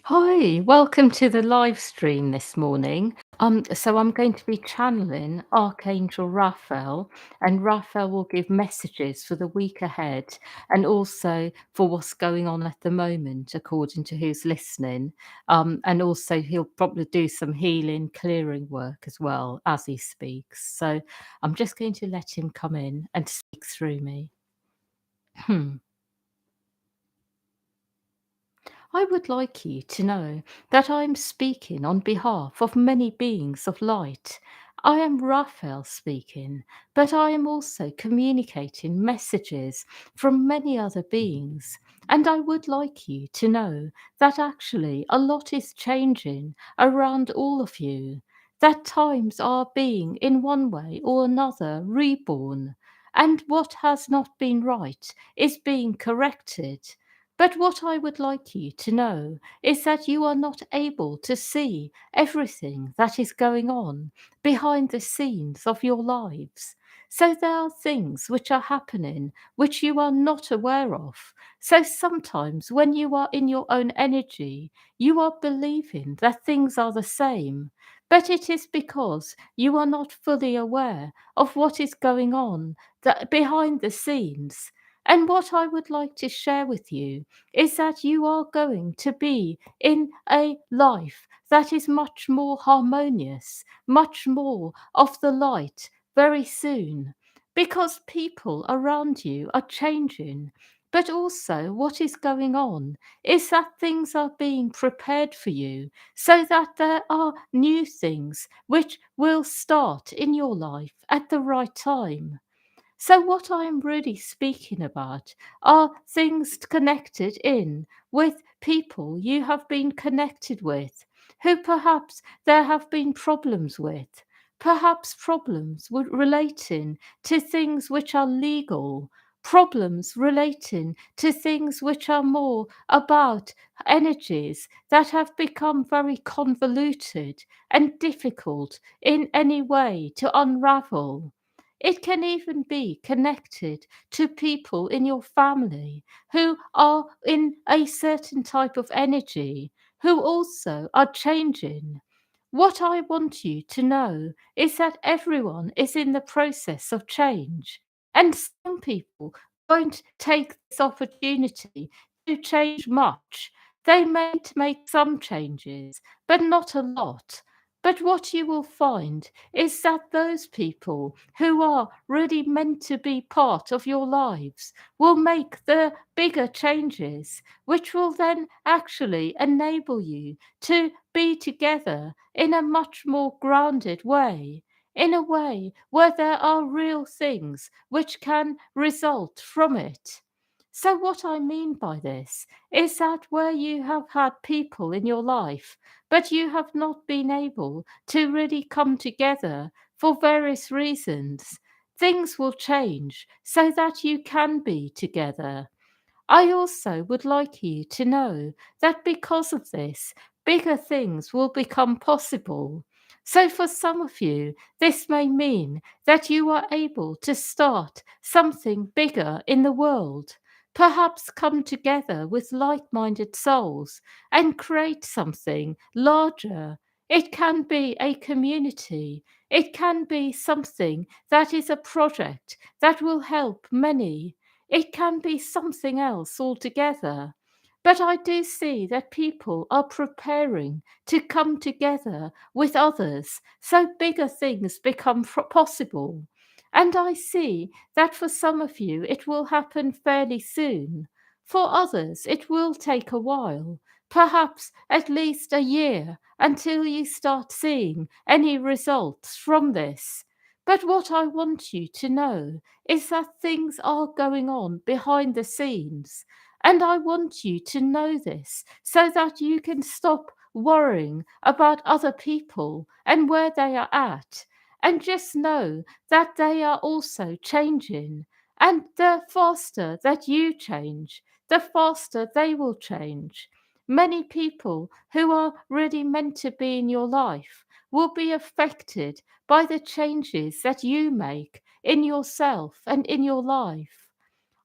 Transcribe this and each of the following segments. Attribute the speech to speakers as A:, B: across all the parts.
A: Hi, welcome to the live stream this morning. So I'm going to be channeling Archangel Raphael, and Raphael will give messages for the week ahead and also for what's going on at the moment, according to who's listening. And also he'll probably do some healing, clearing work as well as he speaks. So I'm just going to let him come in and speak through me. I would like you to know that I am speaking on behalf of many beings of light. I am Raphael speaking, but I am also communicating messages from many other beings. And I would like you to know that actually a lot is changing around all of you, that times are being, in one way or another, reborn, and what has not been right is being corrected. But what I would like you to know is that you are not able to see everything that is going on behind the scenes of your lives. So there are things which are happening which you are not aware of. So sometimes when you are in your own energy, you are believing that things are the same. But it is because you are not fully aware of what is going on behind the scenes. And what I would like to share with you is that you are going to be in a life that is much more harmonious, much more of the light very soon, because people around you are changing. But also, what is going on is that things are being prepared for you so that there are new things which will start in your life at the right time. So, what I'm really speaking about are things connected in with people you have been connected with, who perhaps there have been problems with, perhaps problems relating to things which are legal, problems relating to things which are more about energies that have become very convoluted and difficult in any way to unravel. It can even be connected to people in your family who are in a certain type of energy, who also are changing. What I want you to know is that everyone is in the process of change, and some people won't take this opportunity to change much. They may make some changes, but not a lot. But what you will find is that those people who are really meant to be part of your lives will make the bigger changes, which will then actually enable you to be together in a much more grounded way, in a way where there are real things which can result from it. So, what I mean by this is that where you have had people in your life, but you have not been able to really come together for various reasons, things will change so that you can be together. I also would like you to know that because of this, bigger things will become possible. So, for some of you, this may mean that you are able to start something bigger in the world. Perhaps come together with like minded souls and create something larger. It can be a community. It can be something that is a project that will help many. It can be something else altogether. But I do see that people are preparing to come together with others so bigger things become possible. And I see that for some of you it will happen fairly soon. For others, it will take a while, perhaps at least a year, until you start seeing any results from this. But what I want you to know is that things are going on behind the scenes. And I want you to know this so that you can stop worrying about other people and where they are at. And just know that they are also changing. And the faster that you change, the faster they will change. Many people who are really meant to be in your life will be affected by the changes that you make in yourself and in your life.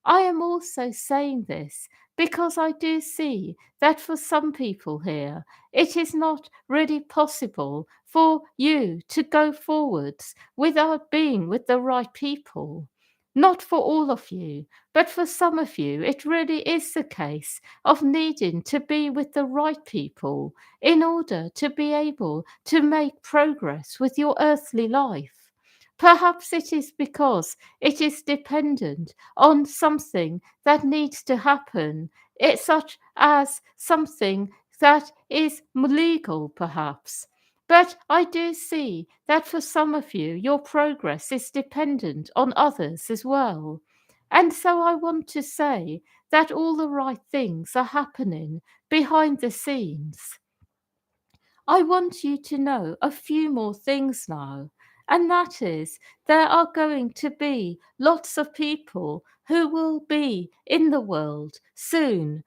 A: I am also saying this because I do see that for some people here, it is not really possible for you to go forwards without being with the right people. Not for all of you, but for some of you, it really is the case of needing to be with the right people in order to be able to make progress with your earthly life. Perhaps it is because it is dependent on something that needs to happen, such as something that is legal, perhaps. But I do see that for some of you, your progress is dependent on others as well. And so I want to say that all the right things are happening behind the scenes. I want you to know a few more things now, and that is there are going to be lots of people who will be in the world soon,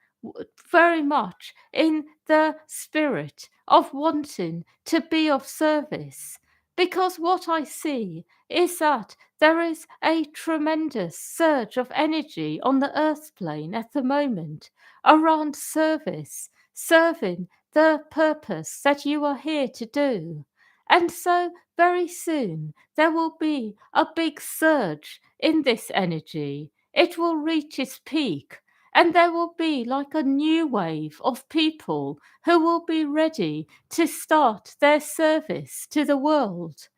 A: very much in the spirit of wanting to be of service. Because what I see is that there is a tremendous surge of energy on the earth plane at the moment around service, serving the purpose that you are here to do. And so, very soon, there will be a big surge in this energy. It will reach its peak, and there will be like a new wave of people who will be ready to start their service to the world.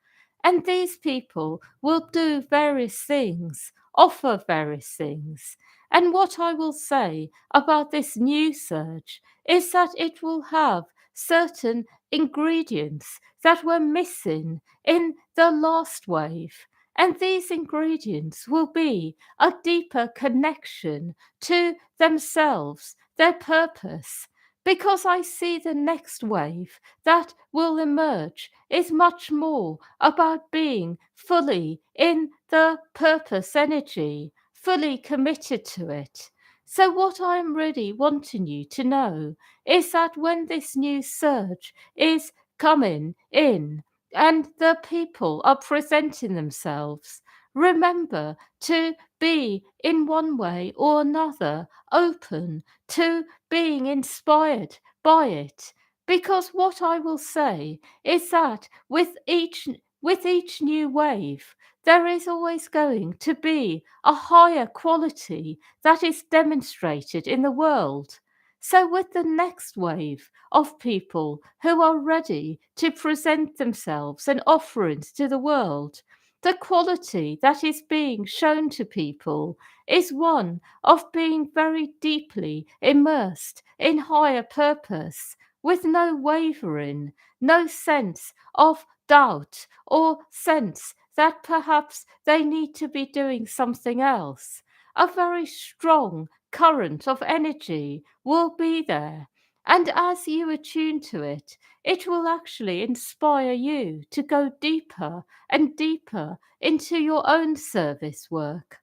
A: And these people will do various things, offer various things. And what I will say about this new surge is that it will have certain ingredients that were missing in the last wave. And these ingredients will be a deeper connection to themselves, their purpose. Because I see the next wave that will emerge is much more about being fully in the purpose energy, fully committed to it. So, what I'm really wanting you to know is that when this new surge is coming in and the people are presenting themselves, remember to be in one way or another open to being inspired by it. Because what I will say is that with each new wave, there is always going to be a higher quality that is demonstrated in the world. So, with the next wave of people who are ready to present themselves and offerings to the world, the quality that is being shown to people is one of being very deeply immersed in higher purpose, with no wavering, no sense of doubt or sense that perhaps they need to be doing something else. A very strong current of energy will be there. And as you attune to it, it will actually inspire you to go deeper and deeper into your own service work.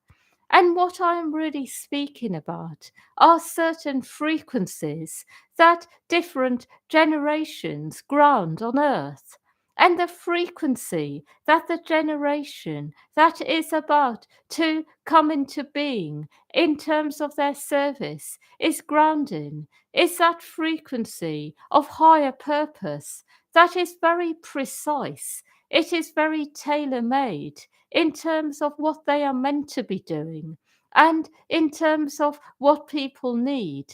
A: And what I'm really speaking about are certain frequencies that different generations ground on earth. And the frequency that the generation that is about to come into being in terms of their service is grounding is that frequency of higher purpose that is very precise. It is very tailor made in terms of what they are meant to be doing and in terms of what people need,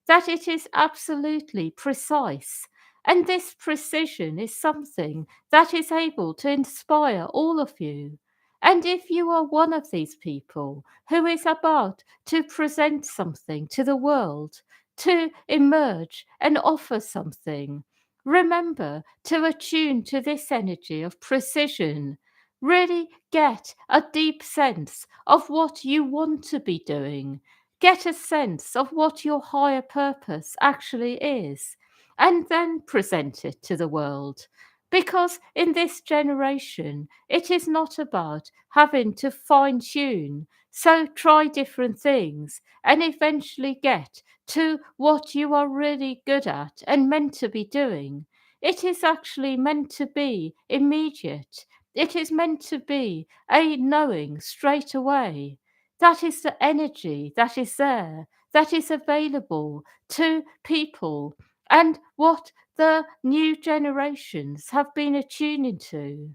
A: that it is absolutely precise. And this precision is something that is able to inspire all of you. And if you are one of these people who is about to present something to the world, to emerge and offer something, remember to attune to this energy of precision. Really get a deep sense of what you want to be doing. Get a sense of what your higher purpose actually is, and then present it to the world. Because in this generation, it is not about having to fine tune. So try different things and eventually get to what you are really good at and meant to be doing. It is actually meant to be immediate. It is meant to be a knowing straight away. That is the energy that is there. that is available to people and what the new generations have been attuning to.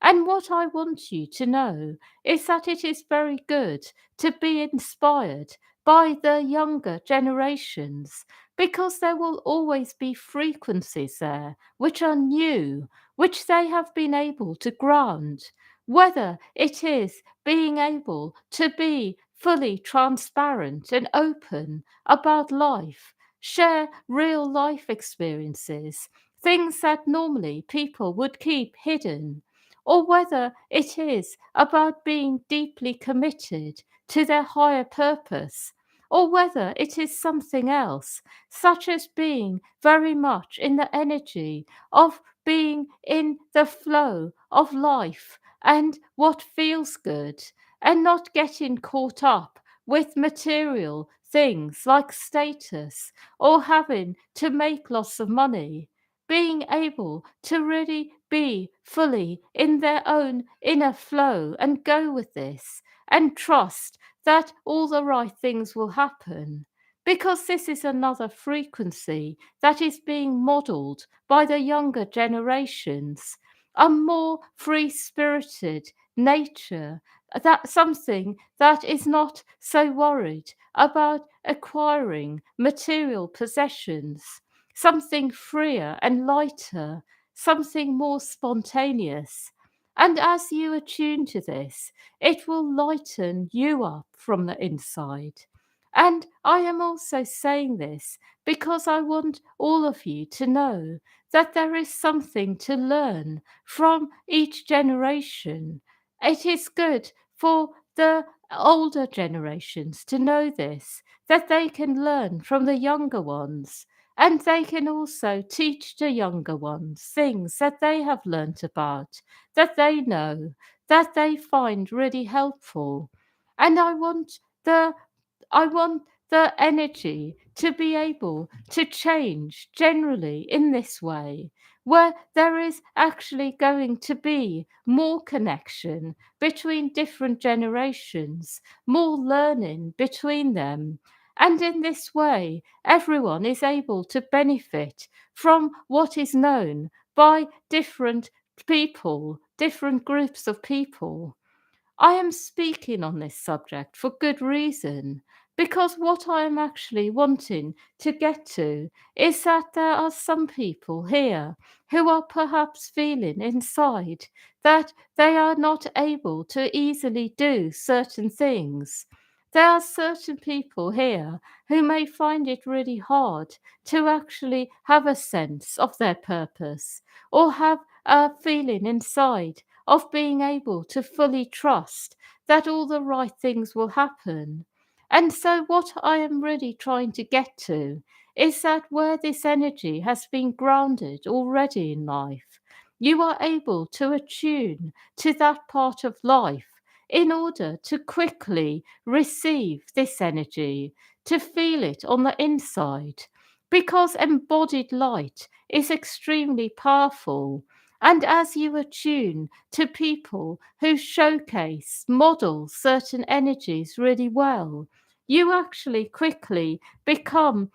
A: And what I want you to know is that it is very good to be inspired by the younger generations, because there will always be frequencies there which are new, which they have been able to grant, whether it is being able to be fully transparent and open about life, share real life experiences, things that normally people would keep hidden, or whether it is about being deeply committed to their higher purpose, or whether it is something else, such as being very much in the energy of being in the flow of life and what feels good, and not getting caught up with material things like status or having to make lots of money, being able to really be fully in their own inner flow and go with this and trust that all the right things will happen. Because this is another frequency that is being modeled by the younger generations, a more free spirited nature, that something that is not so worried about acquiring material possessions, something freer and lighter, something more spontaneous. And as you attune to this, it will lighten you up from the inside. And I am also saying this because I want all of you to know that there is something to learn from each generation. It is good for the older generations to know this, that they can learn from the younger ones, and they can also teach the younger ones things that they have learnt about, that they know, that they find really helpful. And the I want the energy to be able to change generally in this way, where there is actually going to be more connection between different generations, more learning between them. And in this way, everyone is able to benefit from what is known by different people, different groups of people. I am speaking on this subject for good reason, because what I am actually wanting to get to is that there are some people here who are perhaps feeling inside that they are not able to easily do certain things. There are certain people here who may find it really hard to actually have a sense of their purpose, or have a feeling inside of being able to fully trust that all the right things will happen. And so, what I am really trying to get to is that where this energy has been grounded already in life, you are able to attune to that part of life in order to quickly receive this energy, to feel it on the inside, because embodied light is extremely powerful. And as you attune to people who showcase, model certain energies really well, you actually a quickly become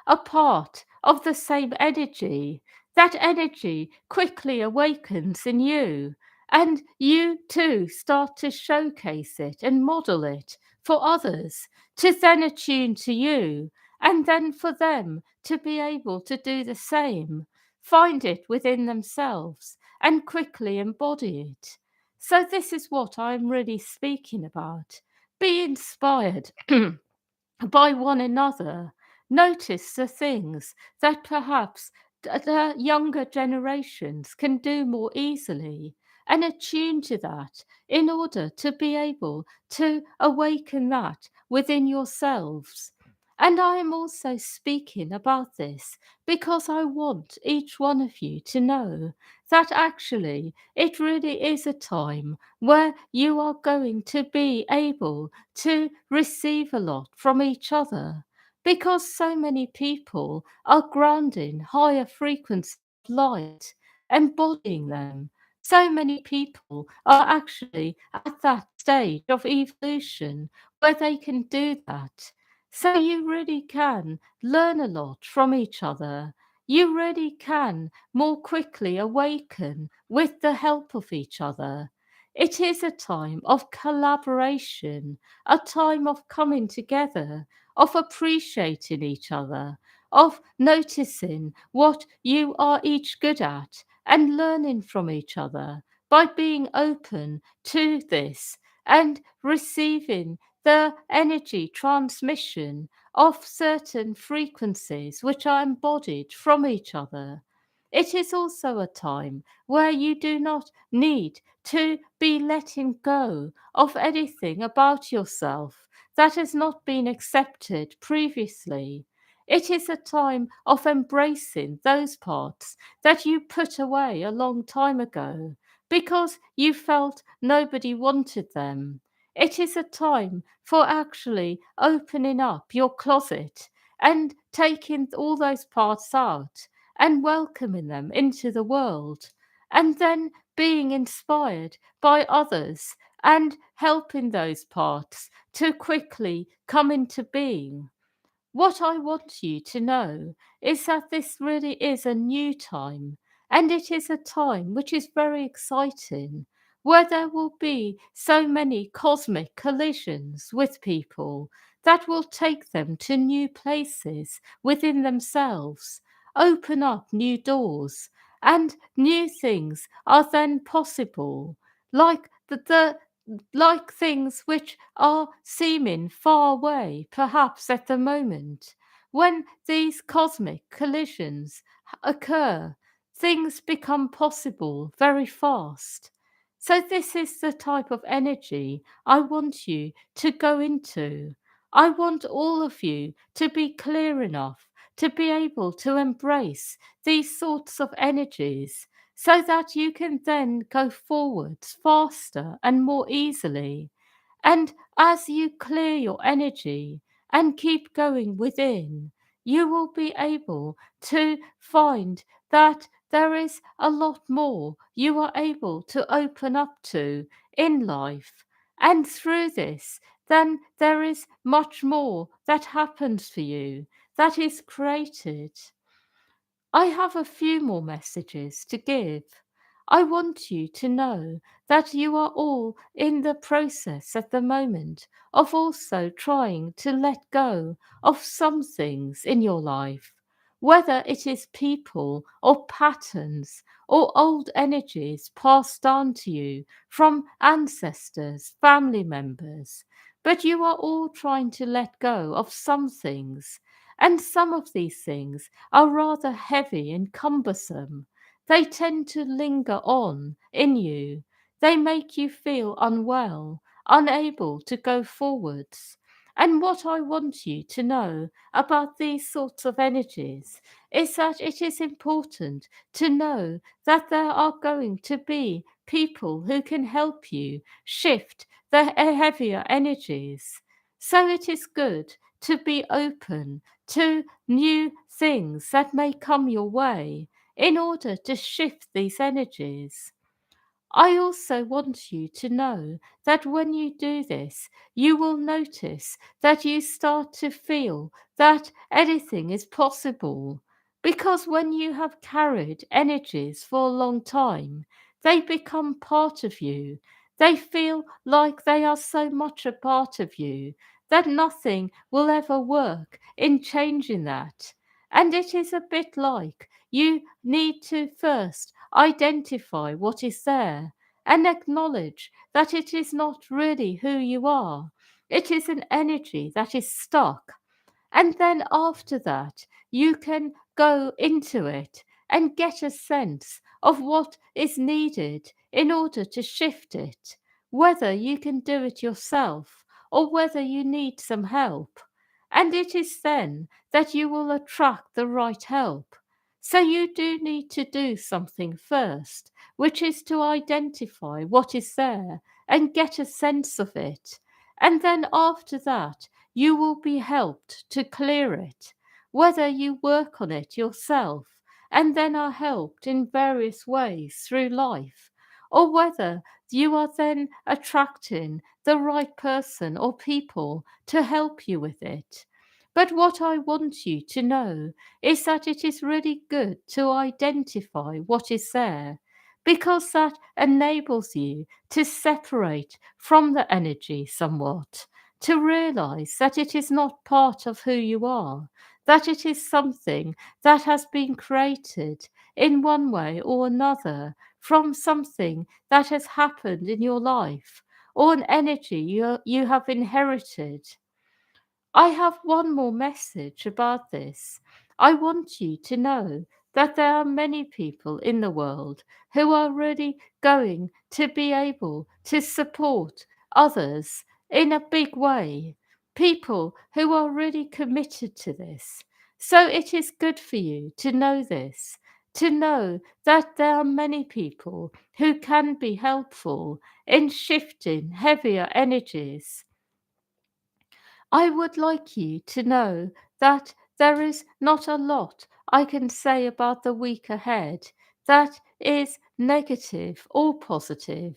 A: a part of the same energy. That energy quickly awakens in you, and you too start to showcase it and model it for others to then attune to you, and then for them to be able to do the same, find it within themselves, and quickly embody it. So, this is what I'm really speaking about. Be inspired by one another. Notice the things that perhaps the younger generations can do more easily, and attune to that in order to be able to awaken that within yourselves. And I am also speaking about this because I want each one of you to know that actually it really is a time where you are going to be able to receive a lot from each other, because so many people are grounding higher frequencies of light, embodying them. So many people are actually at that stage of evolution where they can do that. So you really can learn a lot from each other. You really can more quickly awaken with the help of each other. It is a time of collaboration, a time of coming together, of appreciating each other, of noticing what you are each good at and learning from each other by being open to this and receiving the energy transmission of certain frequencies which are embodied from each other. It is also a time where you do not need to be letting go of anything about yourself that has not been accepted previously. It is a time of embracing those parts that you put away a long time ago because you felt nobody wanted them. It is a time for actually opening up your closet and taking all those parts out and welcoming them into the world, and then being inspired by others and helping those parts to quickly come into being. What I want you to know is that this really is a new time, and it is a time which is very exciting, where there will be so many cosmic collisions with people that will take them to new places within themselves, open up new doors, and new things are then possible, like like things which are seeming far away, perhaps at the moment. When these cosmic collisions occur, things become possible very fast. So, this is the type of energy I want you to go into. I want all of you to be clear enough to be able to embrace these sorts of energies so that you can then go forwards faster and more easily. And as you clear your energy and keep going within, you will be able to find that there is a lot more you are able to open up to in life. And through this, then there is much more that happens for you that is created. I have a few more messages to give. I want you to know that you are all in the process at the moment of also trying to let go of some things in your life, whether it is people or patterns or old energies passed down to you from ancestors, family members. But you are all trying to let go of some things, and some of these things are rather heavy and cumbersome. They tend to linger on in you. They make you feel unwell, unable to go forwards. And what I want you to know about these sorts of energies is that it is important to know that there are going to be people who can help you shift the heavier energies. So it is good to be open to new things that may come your way in order to shift these energies. I also want you to know that when you do this, you will notice that you start to feel that anything is possible. Because when you have carried energies for a long time, they become part of you. They feel like they are so much a part of you that nothing will ever work in changing that. And it is a bit like you need to first identify what is there and acknowledge that it is not really who you are. It is an energy that is stuck. And then after that, you can go into it and get a sense of what is needed in order to shift it, whether you can do it yourself or whether you need some help. And it is then that you will attract the right help. So you do need to do something first, which is to identify what is there and get a sense of it. And then after that, you will be helped to clear it, whether you work on it yourself and then are helped in various ways through life, or whether you are then attracting the right person or people to help you with it. But what I want you to know is that it is really good to identify what is there, because that enables you to separate from the energy somewhat, to realize that it is not part of who you are, that it is something that has been created in one way or another from something that has happened in your life, or an energy you have inherited. I have one more message about this. I want you to know that there are many people in the world who are really going to be able to support others in a big way. People who are really committed to this. So it is good for you to know this, to know that there are many people who can be helpful in shifting heavier energies. I would like you to know that there is not a lot I can say about the week ahead that is negative or positive.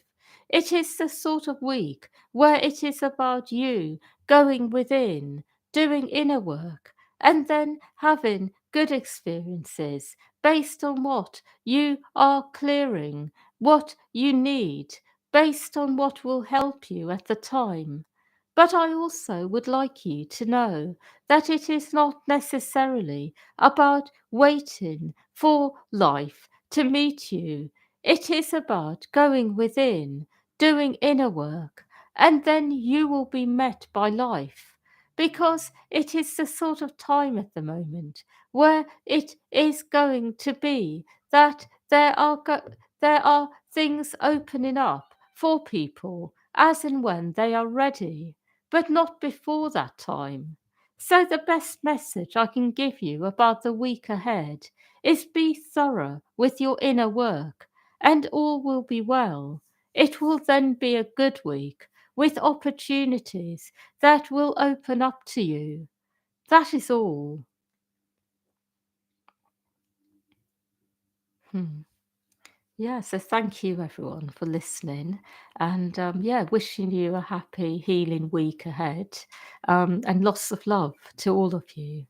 A: It is the sort of week where it is about you going within, doing inner work, and then having good experiences based on what you are clearing, what you need, based on what will help you at the time. But I also would like you to know that it is not necessarily about waiting for life to meet you. It is about going within, doing inner work, and then you will be met by life. Because it is the sort of time at the moment where it is going to be that there are things opening up for people as and when they are ready, but not before that time. So, the best message I can give you about the week ahead is be thorough with your inner work, and all will be well. It will then be a good week with opportunities that will open up to you. That is all. Hmm. Yeah, so thank you everyone for listening, and yeah, wishing you a happy healing week ahead, and lots of love to all of you.